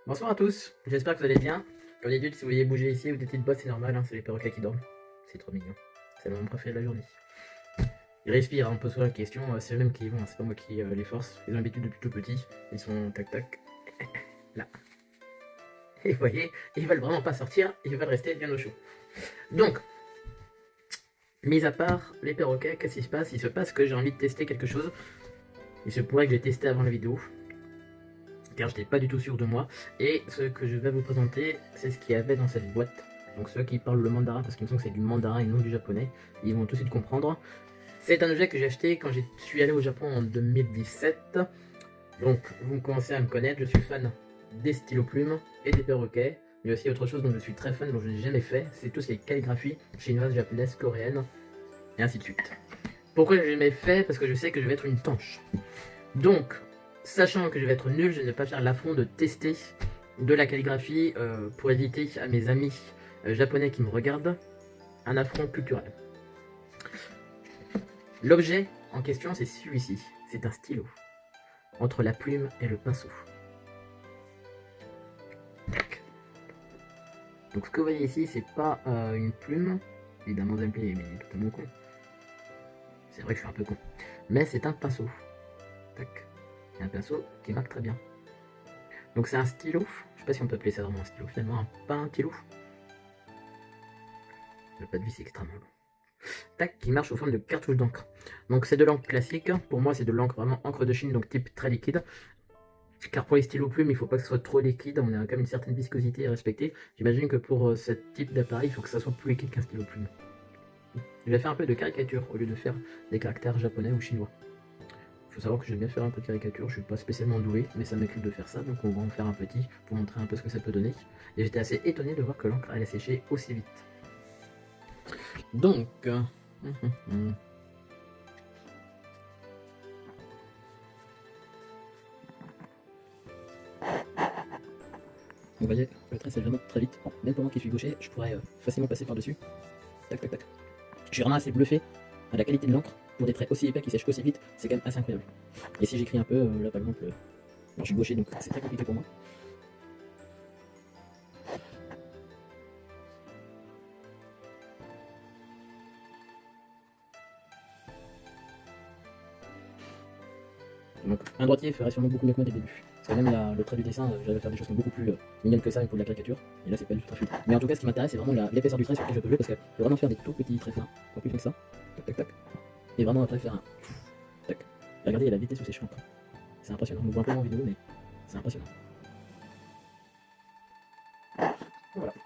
Bonsoir à tous, j'espère que vous allez bien. Comme d'habitude, si vous voyez bouger ici ou des petites bottes, c'est normal, hein, c'est les perroquets qui dorment. C'est trop mignon. C'est le moment préféré de la journée. Ils respirent, on pose souvent la question, c'est eux-mêmes qui y vont, hein, c'est pas moi qui les force. Ils ont l'habitude depuis tout petit, ils sont tac tac, là. Et vous voyez, ils veulent vraiment pas sortir, ils veulent rester bien au chaud. Donc, mis à part les perroquets, qu'est-ce qui se passe? Il se passe que j'ai envie de tester quelque chose. Il se pourrait que j'ai testé avant la vidéo, car je n'étais pas du tout sûr de moi. Et ce que je vais vous présenter, c'est ce qu'il y avait dans cette boîte. Donc ceux qui parlent le mandarin, parce qu'il me semble que c'est du mandarin et non du japonais, ils vont tout de suite comprendre. C'est un objet que j'ai acheté quand je suis allé au Japon en 2017. Donc vous commencez à me connaître, je suis fan des stylos plumes et des perroquets. Mais aussi autre chose dont je suis très fan, dont je n'ai jamais fait, c'est tout ce qui est calligraphie chinoise, japonaise, coréenne, et ainsi de suite. Pourquoi je n'ai jamais fait? Parce que je sais que je vais être une tanche. Donc, sachant que je vais être nul, je ne vais pas faire l'affront de tester de la calligraphie pour éviter à mes amis japonais qui me regardent un affront culturel. L'objet en question, c'est celui-ci. C'est un stylo. Entre la plume et le pinceau. Tac. Donc ce que vous voyez ici, c'est pas une plume. Évidemment, Zemplé est totalement con. C'est vrai que je suis un peu con. Mais c'est un pinceau. Tac. Et un pinceau qui marque très bien. Donc c'est un stylo. Je sais pas si on peut appeler ça vraiment un stylo. Finalement, pas un stylo. Le pas de vis c'est extrêmement long. Tac, qui marche sous forme de cartouche d'encre. Donc c'est de l'encre classique. Pour moi, c'est de l'encre vraiment encre de Chine, donc type très liquide. Car pour les stylos plumes, il ne faut pas que ce soit trop liquide, on a quand même une certaine viscosité à respecter. J'imagine que pour ce type d'appareil, il faut que ça soit plus liquide qu'un stylo plume. Je vais faire un peu de caricature au lieu de faire des caractères japonais ou chinois. Il faut savoir que j'aime bien faire un peu de caricature, je suis pas spécialement doué, mais ça m'occupe de faire ça, donc on va en faire un petit pour montrer un peu ce que ça peut donner. Et j'étais assez étonné de voir que l'encre allait sécher aussi vite. Donc... Vous voyez, le trait c'est vraiment très vite. Même pour moi qui suis gaucher, je pourrais facilement passer par-dessus. Tac tac tac. Je suis vraiment assez bluffé à la qualité de l'encre pour des traits aussi épais qui sèchent aussi vite, c'est quand même assez incroyable. Et si j'écris un peu, là par exemple, je suis gaucher donc c'est très compliqué pour moi. Donc un droitier ferait sûrement beaucoup mieux que moi dès le début. Parce que même le trait du dessin, j'avais faire des choses beaucoup plus mignonnes que ça et pour de la caricature. Et là c'est pas du tout très fluide. Mais en tout cas ce qui m'intéresse c'est vraiment l'épaisseur du trait sur lequel je peux jouer parce que je peux vraiment faire des tout petits traits fins, pas plus fins que ça. Tac tac tac. Et vraiment après faire un tac. Et regardez, il y a la vitesse où c'est l'encre. C'est impressionnant. On voit un peu en vidéo mais c'est impressionnant. Voilà.